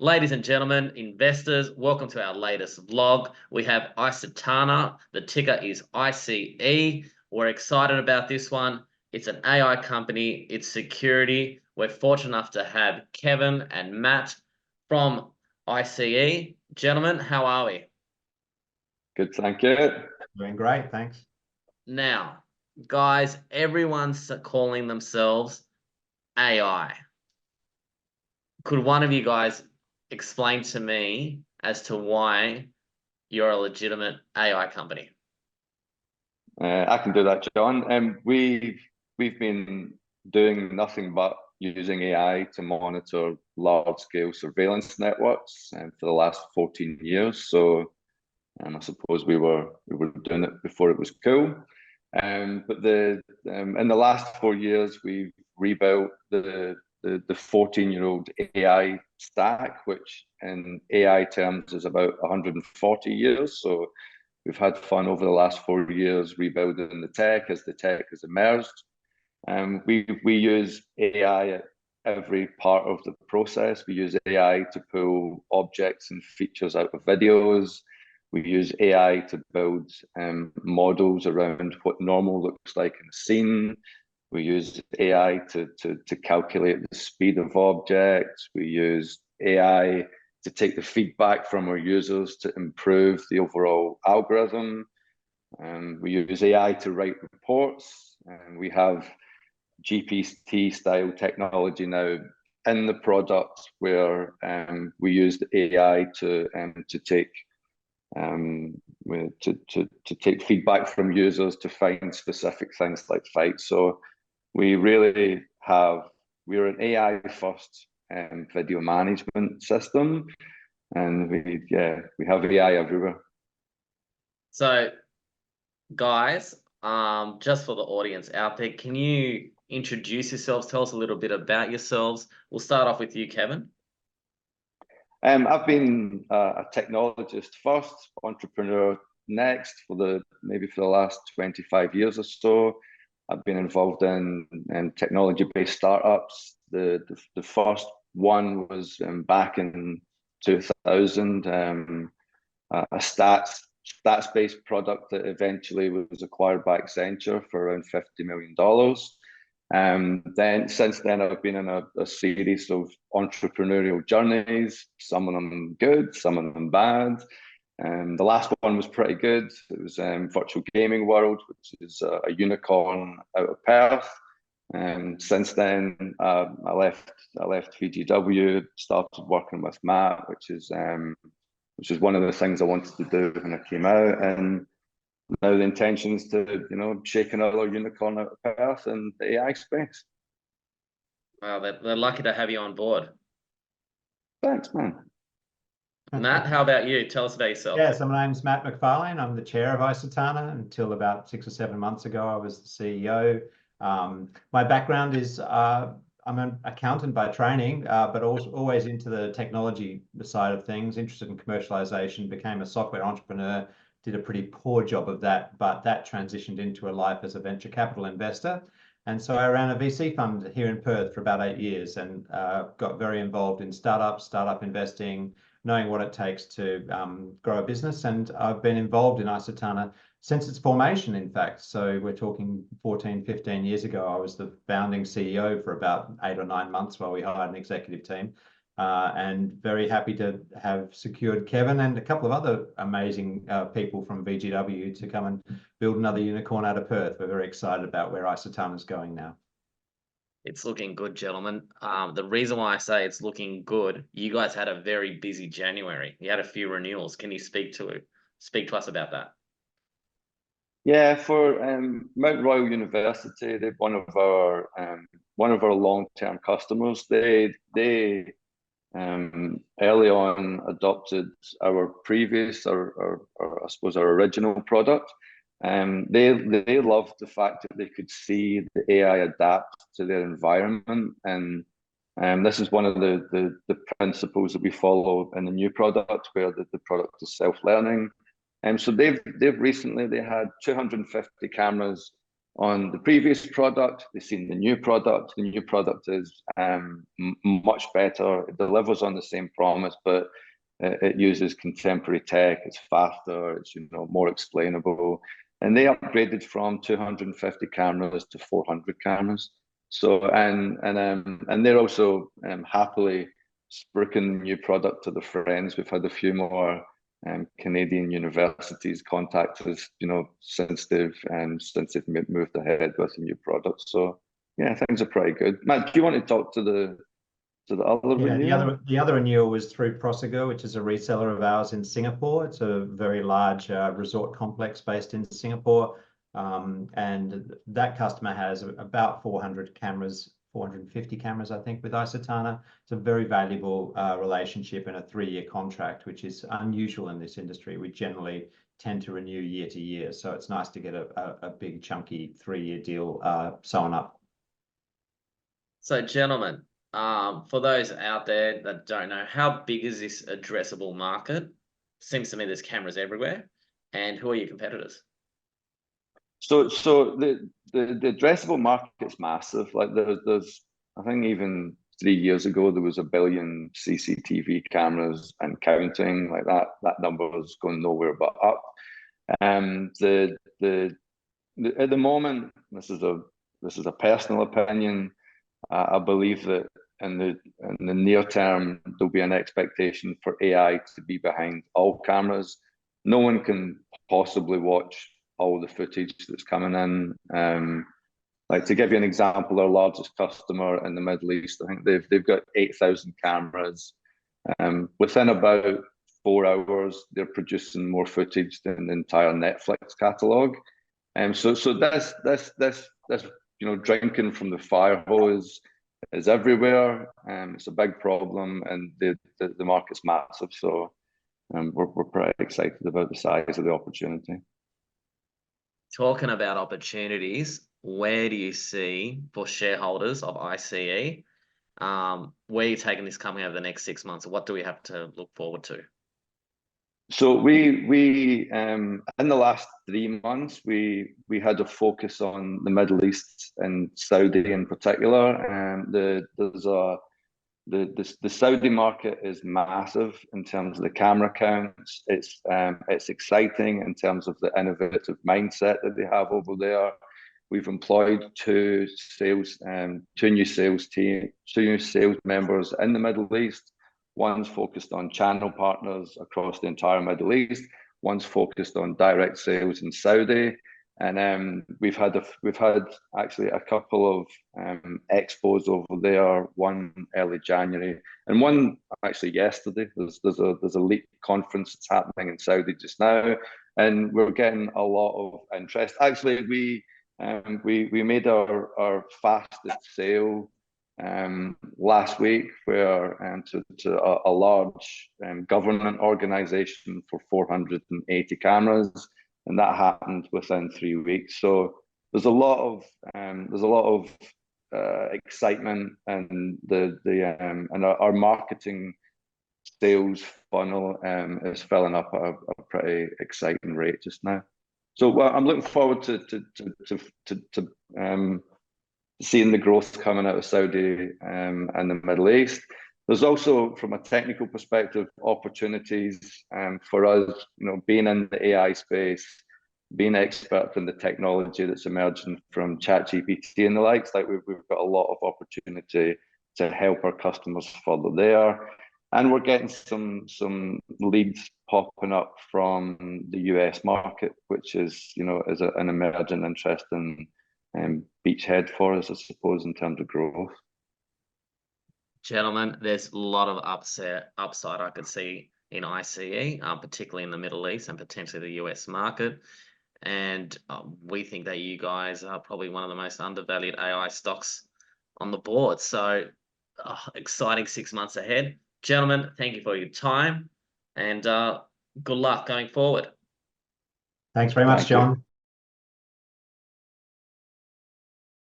Ladies and gentlemen, investors, welcome to our latest vlog. We have icetana. The ticker is ICE. We're excited about this one. It's an AI company. It's security. We're fortunate enough to have Kevin and Matt from ICE. Gentlemen, how are we? Good, thank you. Doing great, thanks. Now, guys, everyone's calling themselves AI. Could one of you guys explain to me as to why you're a legitimate AI company? I can do that, John. We've been doing nothing but using AI to monitor large-scale surveillance networks for the last 14 years. So, I suppose we were doing it before it was cool. But in the last 4 years, we've rebuilt the 14-year-old AI stack, which in AI terms is about 140 years. So we've had fun over the last 4 years rebuilding the tech as the tech has emerged. We use AI at every part of the process. We use AI to pull objects and features out of videos. We use AI to build models around what normal looks like in a scene. We use AI to calculate the speed of objects. We use AI to take the feedback from our users to improve the overall algorithm. We use AI to write reports. And we have GPT-style technology now in the product where we use the AI to take feedback from users to find specific things like fights. So we're an AI first video management system, and we have AI everywhere. So guys, just for the audience out there, can you introduce yourselves? Tell us a little bit about yourselves. We'll start off with you, Kevin. I've been a technologist first, entrepreneur next for the last 25 years or so. I've been involved in technology-based startups. The first one was back in 2000, a stats-based product that eventually was acquired by Accenture for around $50 million. Then since then, I've been in a series of entrepreneurial journeys, some of them good, some of them bad. The last one was pretty good. It was Virtual Gaming World, which is a unicorn out of Perth. Since then, I left VGW, started working with Matt, which is one of the things I wanted to do when I came out. And now the intention is to, shake another unicorn out of Perth in the AI space. Wow, they're lucky to have you on board. Thanks, man. Matt, how about you? Tell us about yourself. Yeah, so my name's Matt Macfarlane. I'm the chair of icetana. Until about 6 or 7 months ago, I was the CEO. My background is I'm an accountant by training, but also always into the technology side of things, interested in commercialization, became a software entrepreneur, did a pretty poor job of that, but that transitioned into a life as a venture capital investor. And so I ran a VC fund here in Perth for about 8 years and got very involved in startup investing, knowing what it takes to grow a business. And I've been involved in icetana since its formation, in fact. So we're talking 14, 15 years ago. I was the founding CEO for about 8 or 9 months while we hired an executive team. And very happy to have secured Kevin and a couple of other amazing people from VGW to come and build another unicorn out of Perth. We're very excited about where icetana is going now. It's looking good, gentlemen. The reason why I say it's looking good, you guys had a very busy January. You had a few renewals. Can you speak to us about that? Yeah, for Mount Royal University, they're one of our long-term customers. They early on adopted our previous, or I suppose our original product. They loved the fact that they could see the AI adapt to their environment, and this is one of the principles that we follow in the new product, where the product is self-learning. And so they've recently had 250 cameras on the previous product. They've seen the new product. The new product is much better. It delivers on the same promise, but it uses contemporary tech. It's faster. It's more explainable. And they upgraded from 250 cameras to 400 cameras. So and they're also happily spruiking the new product to their friends. We've had a few more Canadian universities contact us, since they've moved ahead with the new product. So yeah, things are pretty good. Matt, do you want to talk to the other renewal? The other renewal was through Prosegur, which is a reseller of ours in Singapore. It's a very large resort complex based in Singapore. And that customer has about 400 cameras, 450 cameras, I think, with icetana. It's a very valuable relationship and a 3-year contract, which is unusual in this industry. We generally tend to renew year to year. So it's nice to get a big chunky 3-year deal sewn up. So gentlemen, for those out there that don't know, how big is this addressable market? Seems to me there's cameras everywhere. And who are your competitors? So the addressable market's massive. Like there's I think even 3 years ago there was 1 billion CCTV cameras and counting. Like that number was going nowhere but up. At the moment, this is a personal opinion. I believe that in the near term there'll be an expectation for AI to be behind all cameras. No one can possibly watch all the footage that's coming in. Like, to give you an example, our largest customer in the Middle East, I think they've got 8,000 cameras. Within about 4 hours, they're producing more footage than the entire Netflix catalog. So this drinking from the fire hose is everywhere. It's a big problem, and the market's massive. So we're pretty excited about the size of the opportunity. Talking about opportunities, where do you see, for shareholders of ICE, where are you taking this company over the next 6 months? What do we have to look forward to? So we in the last 3 months, we had a focus on the Middle East and Saudi in particular. The Saudi market is massive in terms of the camera counts. It's exciting in terms of the innovative mindset that they have over there. We've employed two new sales members in the Middle East. One's focused on channel partners across the entire Middle East. One's focused on direct sales in Saudi. And we've had actually a couple of expos over there. One early January, and one actually yesterday. There's a LEAP conference that's happening in Saudi just now, and we're getting a lot of interest. Actually, we made our fastest sale last week, where to a large government organization for 480 cameras. And that happened within 3 weeks. So there's a lot of excitement, and and our marketing sales funnel is filling up at a pretty exciting rate just now. So I'm looking forward to seeing the growth coming out of Saudi and the Middle East. There's also, from a technical perspective, opportunities for us, being in the AI space, being expert in the technology that's emerging from ChatGPT and the likes. Like we've got a lot of opportunity to help our customers further there, and we're getting some leads popping up from the US market, which is an emerging interesting beachhead for us, I suppose, in terms of growth. Gentlemen, there's a lot of upside I could see in ICE, particularly in the Middle East and potentially the US market. And we think that you guys are probably one of the most undervalued AI stocks on the board. So exciting 6 months ahead. Gentlemen, thank you for your time, and good luck going forward. Thanks very much, John.